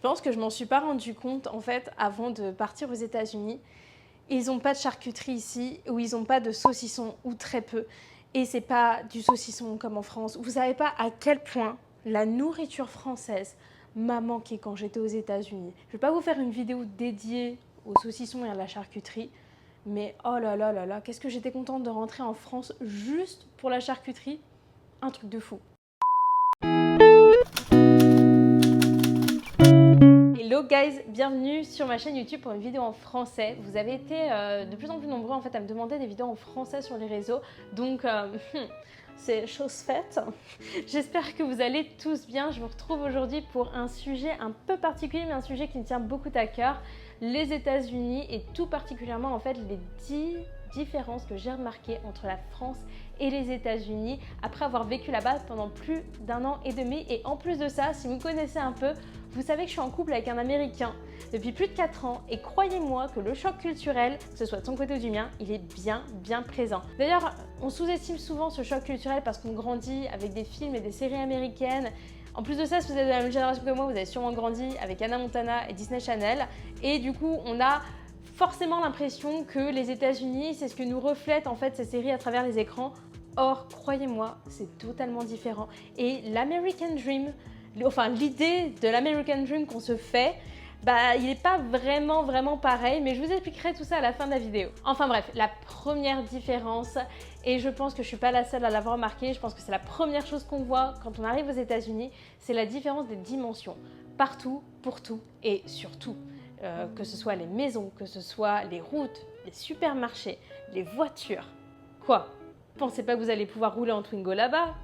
pense que je m'en suis pas rendu compte en fait avant de partir aux États-Unis. Ils n'ont pas de charcuterie ici, ou ils n'ont pas de saucisson, ou très peu. Et c'est pas du saucisson comme en France. Vous savez pas à quel point la nourriture française m'a manqué quand j'étais aux États-Unis. Je vais pas vous faire une vidéo dédiée au saucisson et à la charcuterie, mais oh là là là là, qu'est-ce que j'étais contente de rentrer en France juste pour la charcuterie. Un truc de fou. Hello guys, bienvenue sur ma chaîne YouTube pour une vidéo en français. Vous avez été de plus en plus nombreux en fait à me demander des vidéos en français sur les réseaux, donc c'est chose faite. J'espère que vous allez tous bien. Je vous retrouve aujourd'hui pour un sujet un peu particulier, mais un sujet qui me tient beaucoup à cœur, les États-Unis et tout particulièrement en fait les 10 différences que j'ai remarquées entre la France et les États-Unis après avoir vécu là-bas pendant plus d'1 an et demi. Et en plus de ça, si vous me connaissez un peu, vous savez que je suis en couple avec un Américain depuis plus de 4 ans et croyez-moi que le choc culturel, que ce soit de son côté ou du mien, il est bien présent. D'ailleurs, on sous-estime souvent ce choc culturel parce qu'on grandit avec des films et des séries américaines. En plus de ça, si vous êtes de la même génération que moi, vous avez sûrement grandi avec Hannah Montana et Disney Channel. Et du coup, on a forcément l'impression que les États-Unis, c'est ce que nous reflètent en fait ces séries à travers les écrans. Or, croyez-moi, c'est totalement différent. Et l'American Dream, enfin l'idée de l'American Dream qu'on se fait, il n'est pas vraiment pareil, mais je vous expliquerai tout ça à la fin de la vidéo. Enfin bref, la première différence, et je pense que je ne suis pas la seule à l'avoir remarqué, je pense que c'est la première chose qu'on voit quand on arrive aux États-Unis, c'est la différence des dimensions. Partout, pour tout et surtout. Que ce soit les maisons, que ce soit les routes, les supermarchés, les voitures. Quoi? Pensez pas que vous allez pouvoir rouler en Twingo là-bas?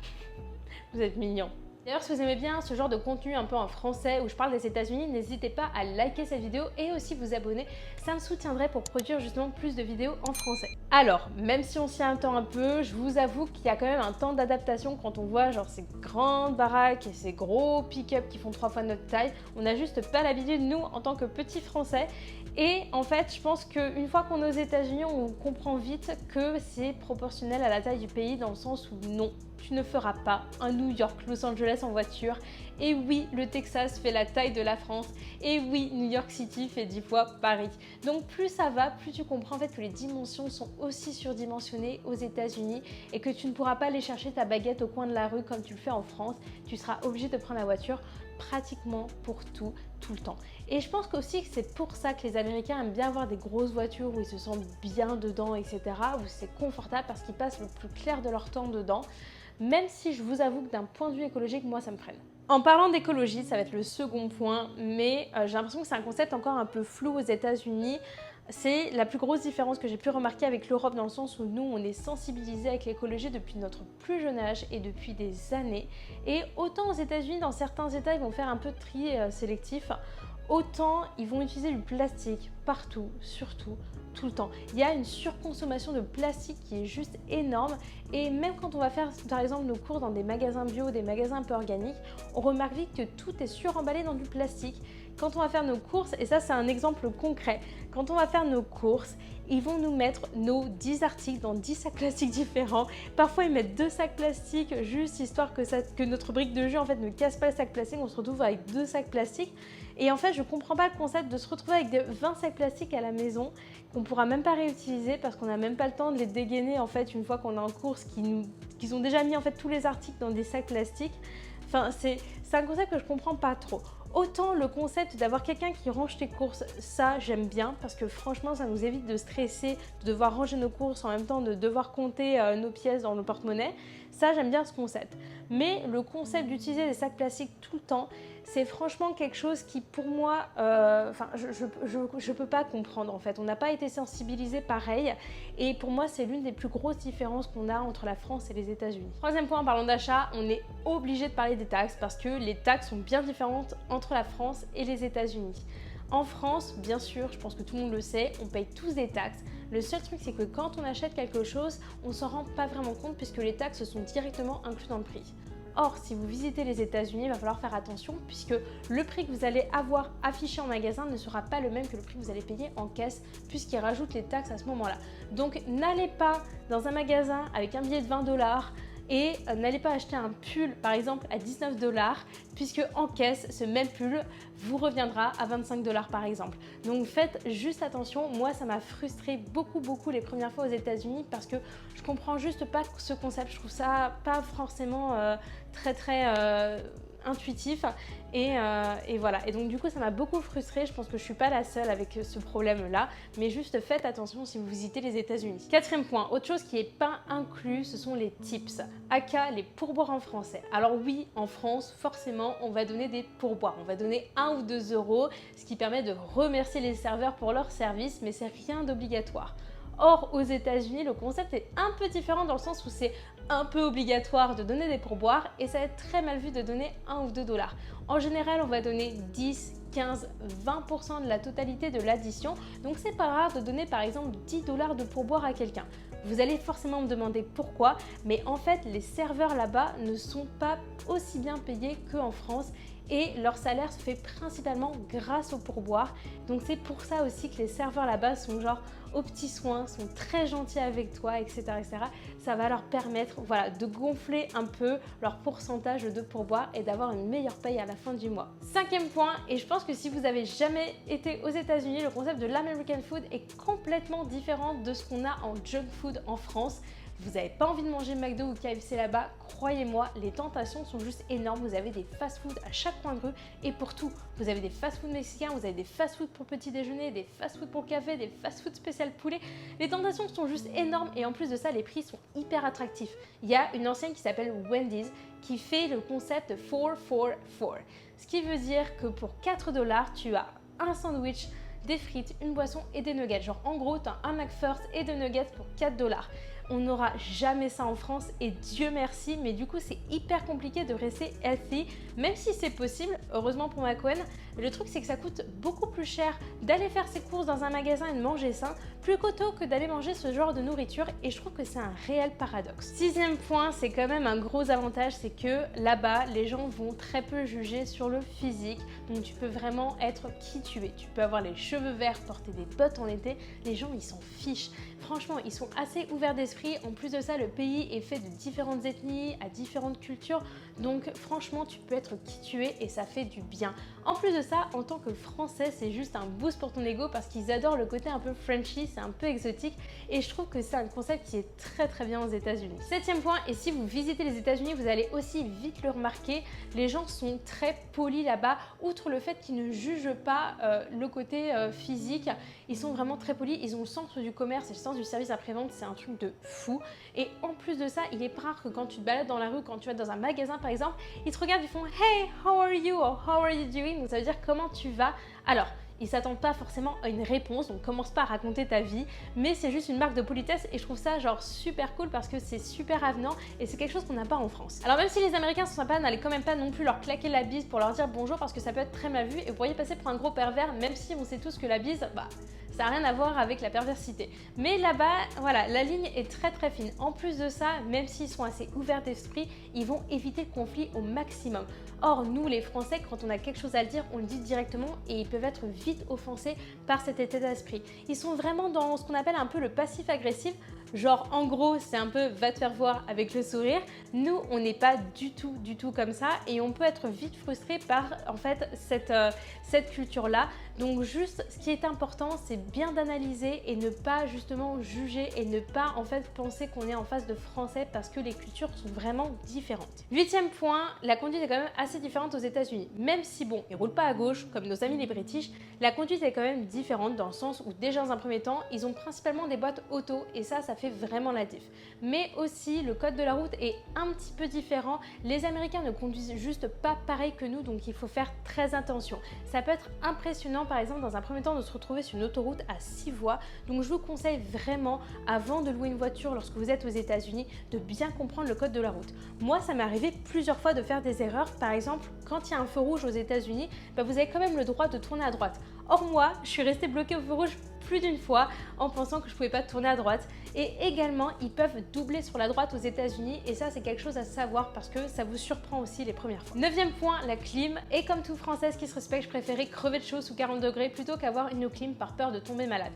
Vous êtes mignons. D'ailleurs, si vous aimez bien ce genre de contenu un peu en français où je parle des États-Unis, n'hésitez pas à liker cette vidéo et aussi vous abonner. Ça me soutiendrait pour produire justement plus de vidéos en français. Alors, même si on s'y attend un peu, je vous avoue qu'il y a quand même un temps d'adaptation quand on voit genre ces grandes baraques et ces gros pick-up qui font 3 fois notre taille. On n'a juste pas l'habitude, nous, en tant que petits Français. Et en fait, je pense qu'une fois qu'on est aux États-Unis, on comprend vite que c'est proportionnel à la taille du pays dans le sens où non, tu ne feras pas un New York, Los Angeles en voiture. Et oui, le Texas fait la taille de la France. Et oui, New York City fait 10 fois Paris. Donc plus ça va, plus tu comprends en fait que les dimensions sont aussi surdimensionnées aux États-Unis et que tu ne pourras pas aller chercher ta baguette au coin de la rue comme tu le fais en France. Tu seras obligé de prendre la voiture pratiquement pour tout le temps. Et je pense aussi que c'est pour ça que les Américains aiment bien avoir des grosses voitures où ils se sentent bien dedans, etc. Où c'est confortable parce qu'ils passent le plus clair de leur temps dedans. Même si je vous avoue que d'un point de vue écologique, moi ça me freine. En parlant d'écologie, ça va être le second point, mais j'ai l'impression que c'est un concept encore un peu flou aux États-Unis. C'est la plus grosse différence que j'ai pu remarquer avec l'Europe dans le sens où nous, on est sensibilisés avec l'écologie depuis notre plus jeune âge et depuis des années. Et autant aux États-Unis, dans certains États, ils vont faire un peu de tri sélectif, autant ils vont utiliser du plastique partout, surtout, tout le temps. Il y a une surconsommation de plastique qui est juste énorme et même quand on va faire par exemple nos courses dans des magasins bio, des magasins un peu organiques, on remarque vite que tout est suremballé dans du plastique. Quand on va faire nos courses, et ça c'est un exemple concret, quand on va faire nos courses, ils vont nous mettre nos 10 articles dans 10 sacs plastiques différents. Parfois ils mettent 2 sacs plastiques juste histoire que notre brique de jus en fait ne casse pas le sac plastique, on se retrouve avec 2 sacs plastiques. Et en fait je comprends pas le concept de se retrouver avec 20 sacs plastiques à la maison qu'on pourra même pas réutiliser parce qu'on n'a même pas le temps de les dégainer en fait une fois qu'on est en course, qu'ils ont déjà mis en fait tous les articles dans des sacs plastiques. Enfin c'est un concept que je comprends pas trop. Autant le concept d'avoir quelqu'un qui range tes courses, ça j'aime bien parce que franchement ça nous évite de stresser, de devoir ranger nos courses en même temps de devoir compter nos pièces dans nos porte-monnaies. Ça j'aime bien ce concept. Mais le concept d'utiliser des sacs plastiques tout le temps, c'est franchement quelque chose qui pour moi, je peux pas comprendre en fait. On n'a pas été sensibilisé pareil et pour moi c'est l'une des plus grosses différences qu'on a entre la France et les États-Unis. Troisième point, en parlant d'achat, on est obligé de parler des taxes parce que les taxes sont bien différentes entre la France et les États-Unis. En France, bien sûr, je pense que tout le monde le sait, on paye tous des taxes. Le seul truc, c'est que quand on achète quelque chose, on s'en rend pas vraiment compte puisque les taxes sont directement inclus dans le prix. Or, si vous visitez les États-Unis, il va falloir faire attention puisque le prix que vous allez avoir affiché en magasin ne sera pas le même que le prix que vous allez payer en caisse puisqu'ils rajoutent les taxes à ce moment-là. Donc, n'allez pas dans un magasin avec un billet de 20 $, et n'allez pas acheter un pull par exemple à 19 $, puisque en caisse, ce même pull vous reviendra à 25 $ par exemple. Donc faites juste attention. Moi, ça m'a frustré beaucoup les premières fois aux États-Unis parce que je comprends juste pas ce concept. Je trouve ça pas forcément très intuitif et voilà. Et donc du coup ça m'a beaucoup frustrée. Je pense que je suis pas la seule avec ce problème là, mais juste faites attention si vous visitez les États-Unis. Quatrième point, autre chose qui n'est pas inclus, ce sont les tips, aka les pourboires en français. Alors oui, en France forcément on va donner des pourboires, on va donner 1 ou 2 €, ce qui permet de remercier les serveurs pour leur service, mais c'est rien d'obligatoire. Or, aux États-Unis, le concept est un peu différent dans le sens où c'est un peu obligatoire de donner des pourboires et ça va être très mal vu de donner 1 ou 2 $. En général, on va donner 10, 15, 20% de la totalité de l'addition. Donc, c'est pas rare de donner par exemple 10 $ de pourboire à quelqu'un. Vous allez forcément me demander pourquoi, mais en fait, les serveurs là-bas ne sont pas aussi bien payés qu'en France et leur salaire se fait principalement grâce aux pourboires. Donc c'est pour ça aussi que les serveurs là-bas sont genre aux petits soins, sont très gentils avec toi, etc. Ça va leur permettre voilà, de gonfler un peu leur pourcentage de pourboire et d'avoir une meilleure paye à la fin du mois. Cinquième point, et je pense que si vous avez jamais été aux États-Unis, le concept de l'American food est complètement différent de ce qu'on a en junk food en France. Vous n'avez pas envie de manger McDo ou KFC là-bas, croyez-moi, les tentations sont juste énormes. Vous avez des fast-food à chaque coin de rue et pour tout. Vous avez des fast-food mexicains, vous avez des fast-food pour petit déjeuner, des fast-food pour café, des fast-food spécial poulet. Les tentations sont juste énormes et en plus de ça, les prix sont hyper attractifs. Il y a une enseigne qui s'appelle Wendy's qui fait le concept 4-4-4. Ce qui veut dire que pour 4 $, tu as un sandwich, des frites, une boisson et des nuggets. Genre en gros, tu as un McFirst et des nuggets pour 4 $. On n'aura jamais ça en France et Dieu merci, mais du coup c'est hyper compliqué de rester healthy, même si c'est possible, heureusement pour McCohen. Le truc c'est que ça coûte beaucoup plus cher d'aller faire ses courses dans un magasin et de manger sain, plutôt que d'aller manger ce genre de nourriture et je trouve que c'est un réel paradoxe. Sixième point, c'est quand même un gros avantage, c'est que là-bas les gens vont très peu juger sur le physique, donc tu peux vraiment être qui tu es. Tu peux avoir les cheveux verts, porter des bottes en été, les gens ils s'en fichent. Franchement, ils sont assez ouverts d'esprit. En plus de ça, le pays est fait de différentes ethnies, à différentes cultures. Donc franchement, tu peux être qui tu es et ça fait du bien. En plus de ça, en tant que Français, c'est juste un boost pour ton ego parce qu'ils adorent le côté un peu Frenchy, c'est un peu exotique. Et je trouve que c'est un concept qui est très bien aux États-Unis. Septième point, et si vous visitez les États-Unis, vous allez aussi vite le remarquer, les gens sont très polis là-bas. Outre le fait qu'ils ne jugent pas le côté physique, ils sont vraiment très polis. Ils ont le sens du commerce et le sens du service après-vente, c'est un truc de fou. Et en plus de ça, il est pas rare que quand tu te balades dans la rue, quand tu vas dans un magasin par exemple, ils te regardent, ils font Hey, how are you? Or how are you doing? Donc ça veut dire comment tu vas. Alors, ils s'attendent pas forcément à une réponse, donc commence pas à raconter ta vie, mais c'est juste une marque de politesse et je trouve ça genre super cool parce que c'est super avenant et c'est quelque chose qu'on n'a pas en France. Alors même si les Américains sont sympas, n'allez quand même pas non plus leur claquer la bise pour leur dire bonjour parce que ça peut être très mal vu et vous pourriez passer pour un gros pervers, même si on sait tous que la bise, ça n'a rien à voir avec la perversité. Mais là-bas, voilà, la ligne est très fine. En plus de ça, même s'ils sont assez ouverts d'esprit, ils vont éviter le conflit au maximum. Or, nous les Français, quand on a quelque chose à le dire, on le dit directement et ils peuvent être vite offensés par cet état d'esprit. Ils sont vraiment dans ce qu'on appelle un peu le passif-agressif. Genre en gros c'est un peu va te faire voir avec le sourire. Nous on n'est pas du tout comme ça et on peut être vite frustré par en fait cette culture là. Donc juste ce qui est important c'est bien d'analyser et ne pas justement juger et ne pas en fait penser qu'on est en face de Français parce que les cultures sont vraiment différentes. Huitième point, la conduite est quand même assez différente aux États-Unis. Même si bon, ils roulent pas à gauche comme nos amis les British, la conduite est quand même différente dans le sens où déjà dans un premier temps ils ont principalement des boîtes auto et ça fait vraiment la diff. Mais aussi le code de la route est un petit peu différent. Les Américains ne conduisent juste pas pareil que nous, donc il faut faire très attention. Ça peut être impressionnant par exemple dans un premier temps de se retrouver sur une autoroute à 6 voies. Donc je vous conseille vraiment avant de louer une voiture lorsque vous êtes aux États-Unis de bien comprendre le code de la route. Moi ça m'est arrivé plusieurs fois de faire des erreurs. Par exemple quand il y a un feu rouge aux États-Unis, vous avez quand même le droit de tourner à droite. Or moi je suis restée bloquée au feu rouge plus d'une fois en pensant que je pouvais pas tourner à droite. Et également, ils peuvent doubler sur la droite aux États-Unis et ça, c'est quelque chose à savoir parce que ça vous surprend aussi les premières fois. Neuvième point, la clim. Et comme toute Française qui se respecte, je préférais crever de chaud sous 40 degrés plutôt qu'avoir une clim par peur de tomber malade.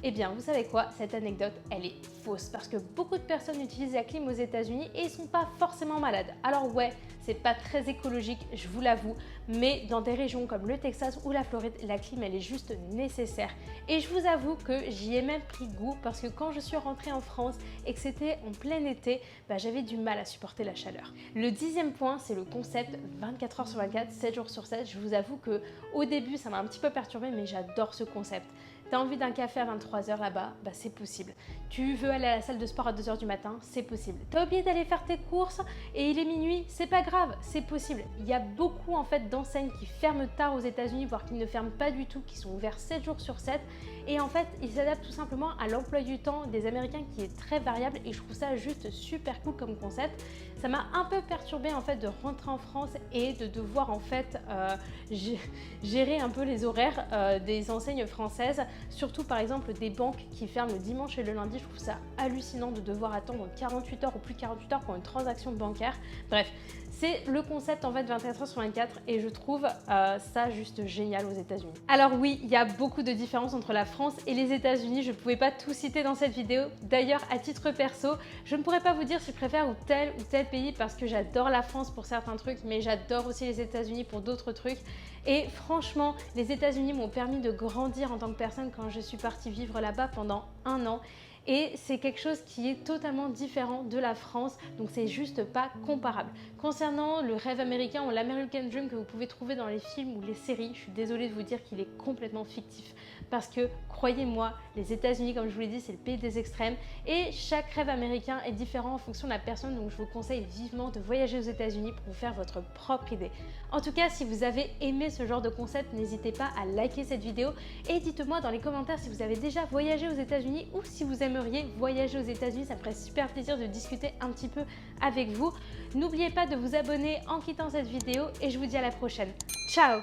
Eh bien, vous savez quoi? Cette anecdote, elle est fausse parce que beaucoup de personnes utilisent la clim aux États-Unis et ils sont pas forcément malades. Alors ouais, c'est pas très écologique, je vous l'avoue, mais dans des régions comme le Texas ou la Floride, la clim elle est juste nécessaire. Et je vous avoue que j'y ai même pris goût parce que quand je suis rentrée en France et que c'était en plein été, j'avais du mal à supporter la chaleur. Le 10e point, c'est le concept 24 heures sur 24, 7 jours sur 7. Je vous avoue que au début, ça m'a un petit peu perturbée, mais j'adore ce concept. T'as envie d'un café à 23 h là-bas, c'est possible. Tu veux aller à la salle de sport à 2 h du matin, c'est possible. T'as oublié d'aller faire tes courses et il est minuit, c'est pas grave, c'est possible. Il y a beaucoup en fait d'enseignes qui ferment tard aux États-Unis, voire qui ne ferment pas du tout, qui sont ouverts 7 jours sur 7. Et en fait, ils s'adaptent tout simplement à l'emploi du temps des Américains qui est très variable et je trouve ça juste super cool comme concept. Ça m'a un peu perturbée en fait de rentrer en France et de devoir en fait gérer un peu les horaires des enseignes françaises, surtout par exemple des banques qui ferment le dimanche et le lundi. Je trouve ça hallucinant de devoir attendre 48 heures ou plus de 48 heures pour une transaction bancaire. Bref, c'est le concept en fait 24 heures sur 24 et je trouve ça juste génial aux États-Unis. Alors oui, il y a beaucoup de différences entre la France et les États-Unis. Je ne pouvais pas tout citer dans cette vidéo. D'ailleurs, à titre perso, je ne pourrais pas vous dire si je préfère ou tel pays parce que j'adore la France pour certains trucs, mais j'adore aussi les États-Unis pour d'autres trucs. Et franchement, les États-Unis m'ont permis de grandir en tant que personne quand je suis partie vivre là-bas pendant 1 an. Et c'est quelque chose qui est totalement différent de la France, donc c'est juste pas comparable. Concernant le rêve américain ou l'American Dream que vous pouvez trouver dans les films ou les séries, je suis désolée de vous dire qu'il est complètement fictif parce que croyez-moi, les États-Unis, comme je vous l'ai dit, c'est le pays des extrêmes et chaque rêve américain est différent en fonction de la personne, donc je vous conseille vivement de voyager aux États-Unis pour vous faire votre propre idée. En tout cas, si vous avez aimé ce genre de concept, n'hésitez pas à liker cette vidéo et dites-moi dans les commentaires si vous avez déjà voyagé aux États-Unis ou si vous aimeriez voyager aux États-Unis. Ça me ferait super plaisir de discuter un petit peu avec vous. N'oubliez pas de vous abonner en quittant cette vidéo et je vous dis à la prochaine. Ciao!